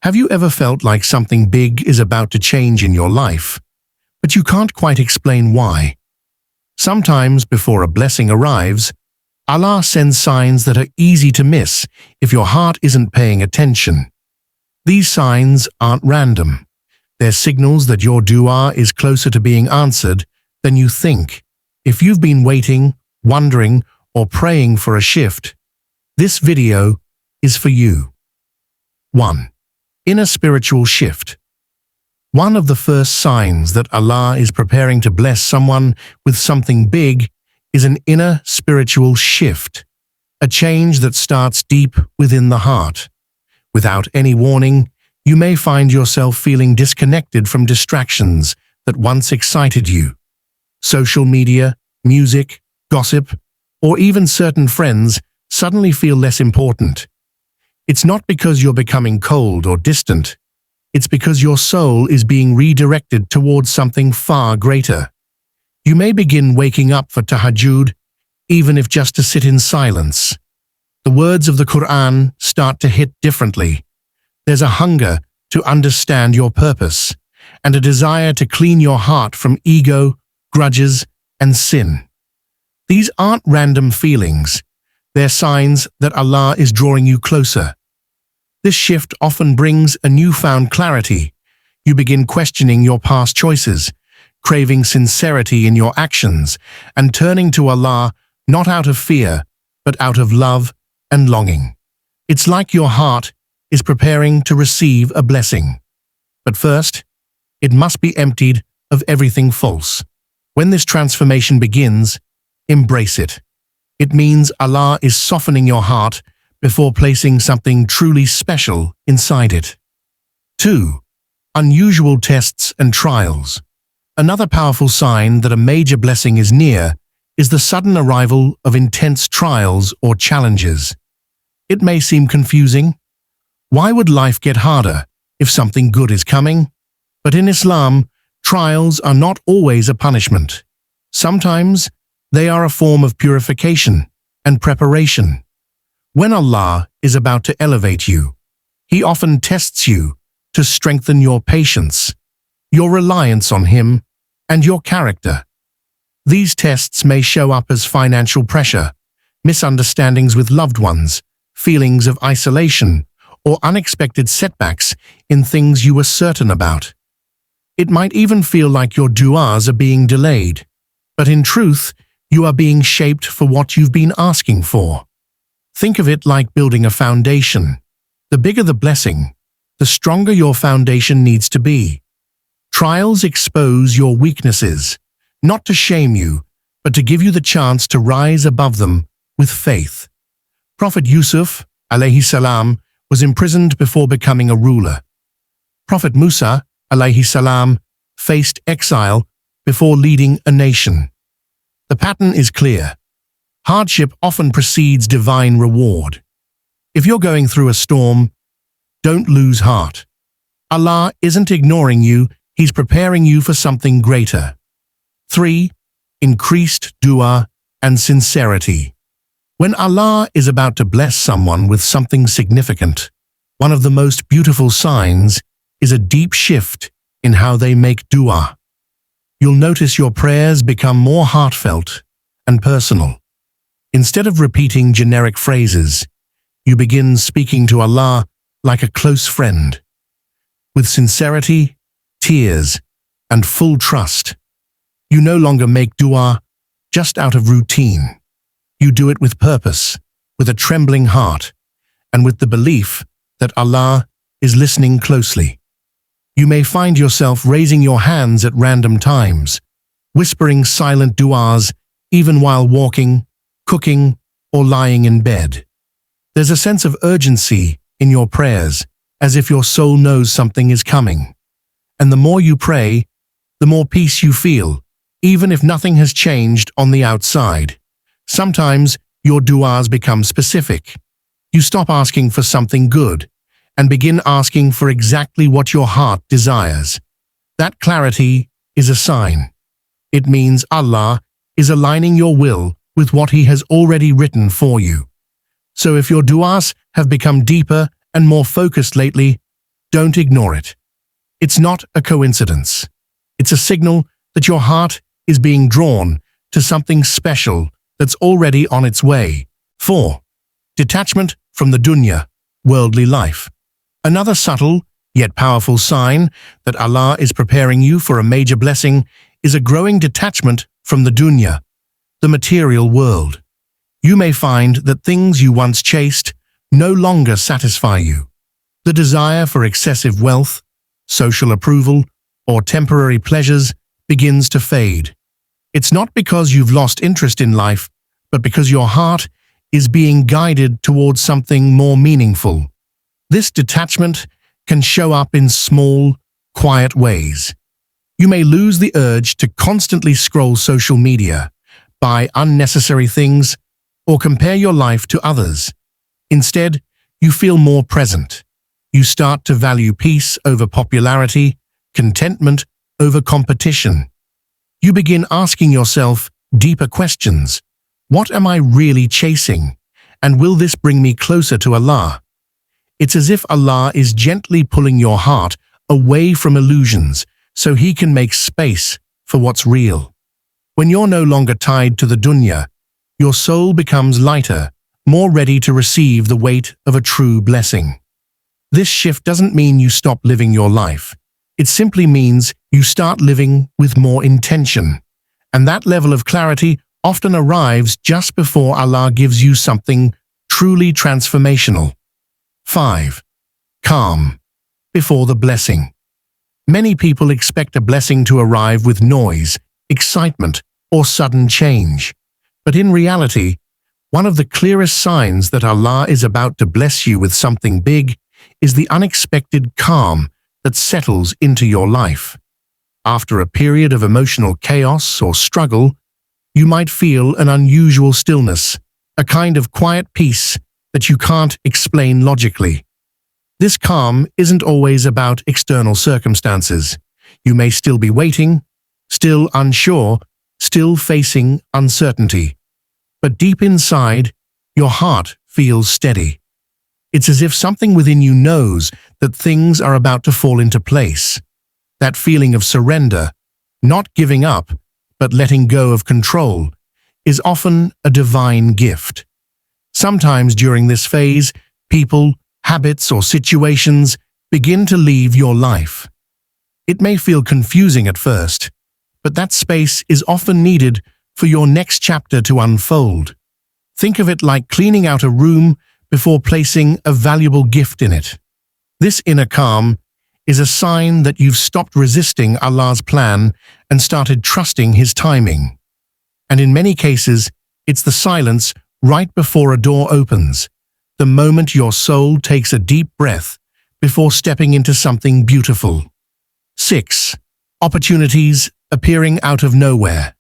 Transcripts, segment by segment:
Have you ever felt like something big is about to change in your life, but you can't quite explain why? Sometimes, before a blessing arrives, Allah sends signs that are easy to miss if your heart isn't paying attention. These signs aren't random. They're signals that your dua is closer to being answered than you think. If you've been waiting, wondering, or praying for a shift, this video is for you. 1. Inner spiritual shift. One of the first signs that Allah is preparing to bless someone with something big is an inner spiritual shift, a change that starts deep within the heart. Without any warning, you may find yourself feeling disconnected from distractions that once excited you. Social media, music, gossip, or even certain friends suddenly feel less important. It's not because you're becoming cold or distant. It's because your soul is being redirected towards something far greater. You may begin waking up for tahajjud, even if just to sit in silence. The words of the Quran start to hit differently. There's a hunger to understand your purpose, and a desire to clean your heart from ego, grudges, and sin. These aren't random feelings. They're signs that Allah is drawing you closer. This shift often brings a newfound clarity. You begin questioning your past choices, craving sincerity in your actions, and turning to Allah not out of fear, but out of love and longing. It's like your heart is preparing to receive a blessing. But first, it must be emptied of everything false. When this transformation begins, embrace it. It means Allah is softening your heart before placing something truly special inside it. 2. Unusual tests and trials. Another powerful sign that a major blessing is near is the sudden arrival of intense trials or challenges. It may seem confusing. Why would life get harder if something good is coming? But in Islam, trials are not always a punishment. Sometimes they are a form of purification and preparation. When Allah is about to elevate you, He often tests you to strengthen your patience, your reliance on Him, and your character. These tests may show up as financial pressure, misunderstandings with loved ones, feelings of isolation, or unexpected setbacks in things you were certain about. It might even feel like your du'as are being delayed, but in truth, you are being shaped for what you've been asking for. Think of it like building a foundation. The bigger the blessing, the stronger your foundation needs to be. Trials expose your weaknesses, not to shame you, but to give you the chance to rise above them with faith. Prophet Yusuf, alayhi salam, was imprisoned before becoming a ruler. Prophet Musa, alayhi salam, faced exile before leading a nation. The pattern is clear. Hardship often precedes divine reward. If you're going through a storm, don't lose heart. Allah isn't ignoring you, He's preparing you for something greater. 3. Increased dua and sincerity. When Allah is about to bless someone with something significant, one of the most beautiful signs is a deep shift in how they make dua. You'll notice your prayers become more heartfelt and personal. Instead of repeating generic phrases, you begin speaking to Allah like a close friend. With sincerity, tears, and full trust, you no longer make dua just out of routine. You do it with purpose, with a trembling heart, and with the belief that Allah is listening closely. You may find yourself raising your hands at random times, whispering silent du'as even while walking, cooking, or lying in bed. There's a sense of urgency in your prayers, as if your soul knows something is coming. And the more you pray, the more peace you feel, even if nothing has changed on the outside. Sometimes your du'as become specific. You stop asking for something good and begin asking for exactly what your heart desires. That clarity is a sign. It means Allah is aligning your will with what He has already written for you. So if your du'as have become deeper and more focused lately, Don't ignore it. It's not a coincidence. It's a signal that your heart is being drawn to something special that's already on its way. 4. Detachment from the dunya, worldly life. Another subtle, yet powerful sign that Allah is preparing you for a major blessing is a growing detachment from the dunya, the material world. You may find that things you once chased no longer satisfy you. The desire for excessive wealth, social approval, or temporary pleasures begins to fade. It's not because you've lost interest in life, but because your heart is being guided towards something more meaningful. This detachment can show up in small, quiet ways. You may lose the urge to constantly scroll social media, buy unnecessary things, or compare your life to others. Instead, you feel more present. You start to value peace over popularity, contentment over competition. You begin asking yourself deeper questions. What am I really chasing? And will this bring me closer to Allah? It's as if Allah is gently pulling your heart away from illusions so He can make space for what's real. When you're no longer tied to the dunya, your soul becomes lighter, more ready to receive the weight of a true blessing. This shift doesn't mean you stop living your life. It simply means you start living with more intention. And that level of clarity often arrives just before Allah gives you something truly transformational. 5. Calm before the blessing. Many people expect a blessing to arrive with noise, excitement, or sudden change. But in reality, one of the clearest signs that Allah is about to bless you with something big is the unexpected calm that settles into your life. After a period of emotional chaos or struggle, you might feel an unusual stillness, a kind of quiet peace that you can't explain logically. This calm isn't always about external circumstances. You may still be waiting, still unsure, still facing uncertainty. But deep inside, your heart feels steady. It's as if something within you knows that things are about to fall into place. That feeling of surrender, not giving up, but letting go of control, is often a divine gift. Sometimes during this phase, people, habits, or situations begin to leave your life. It may feel confusing at first, but that space is often needed for your next chapter to unfold. Think of it like cleaning out a room before placing a valuable gift in it. This inner calm is a sign that you've stopped resisting Allah's plan and started trusting His timing. And in many cases, it's the silence right before a door opens, the moment your soul takes a deep breath before stepping into something beautiful. 6. Opportunities appearing out of nowhere.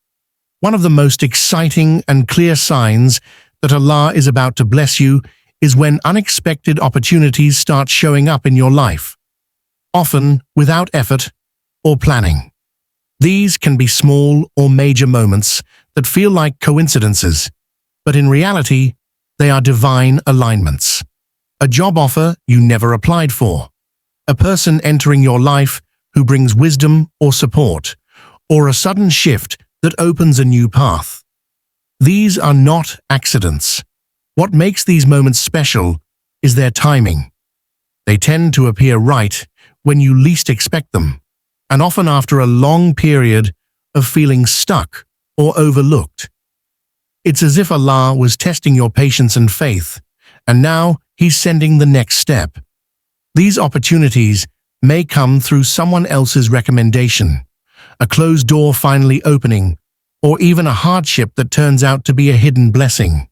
One of the most exciting and clear signs that Allah is about to bless you is when unexpected opportunities start showing up in your life, often without effort or planning. These can be small or major moments that feel like coincidences, but in reality, they are divine alignments. A job offer you never applied for, a person entering your life who brings wisdom or support, or a sudden shift that opens a new path. These are not accidents. What makes these moments special is their timing. They tend to appear right when you least expect them, and often after a long period of feeling stuck or overlooked. It's as if Allah was testing your patience and faith, and now He's sending the next step. These opportunities may come through someone else's recommendation, a closed door finally opening, or even a hardship that turns out to be a hidden blessing.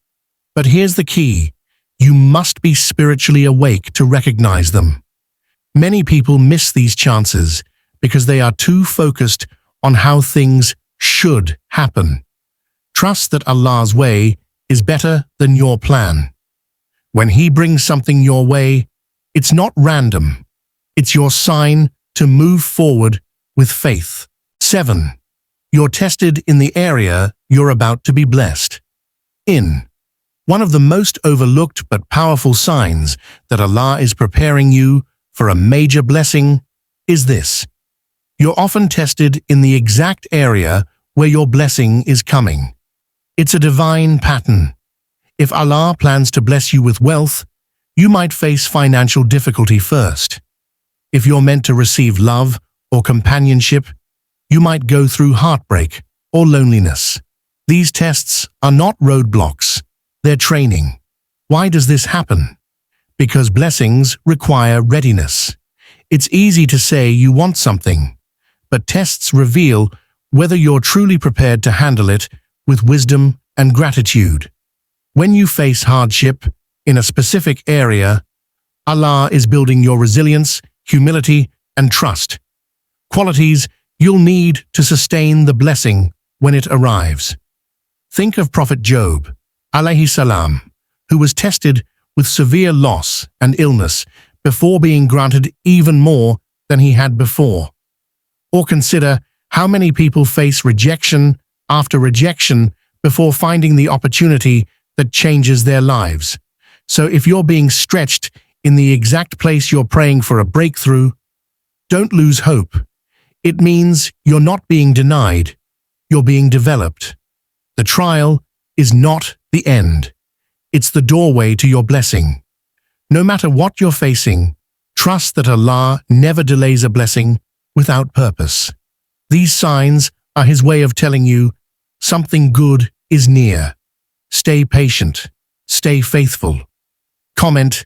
But here's the key: you must be spiritually awake to recognize them. Many people miss these chances because they are too focused on how things should happen. Trust that Allah's way is better than your plan. When He brings something your way, it's not random. It's your sign to move forward with faith. 7. You're tested in the area you're about to be blessed in. One of the most overlooked but powerful signs that Allah is preparing you for a major blessing is this. You're often tested in the exact area where your blessing is coming. It's a divine pattern. If Allah plans to bless you with wealth, you might face financial difficulty first. If you're meant to receive love or companionship, you might go through heartbreak or loneliness. These tests are not roadblocks, they're training. Why does this happen? Because blessings require readiness. It's easy to say you want something, but tests reveal whether you're truly prepared to handle it with wisdom and gratitude. When you face hardship in a specific area, Allah is building your resilience, humility, and trust, qualities you'll need to sustain the blessing when it arrives. Think of Prophet Job, alayhi salam, who was tested with severe loss and illness before being granted even more than he had before. Or consider how many people face rejection after rejection before finding the opportunity that changes their lives. So if you're being stretched in the exact place you're praying for a breakthrough, don't lose hope. It means you're not being denied, you're being developed. The trial is not the end. It's the doorway to your blessing. No matter what you're facing, trust that Allah never delays a blessing without purpose. These signs are His way of telling you something good is near. Stay patient. Stay faithful. Comment,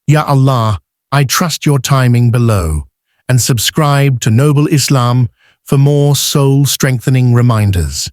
Ya Allah, I trust your timing below, and subscribe to Noble Islam for more soul-strengthening reminders.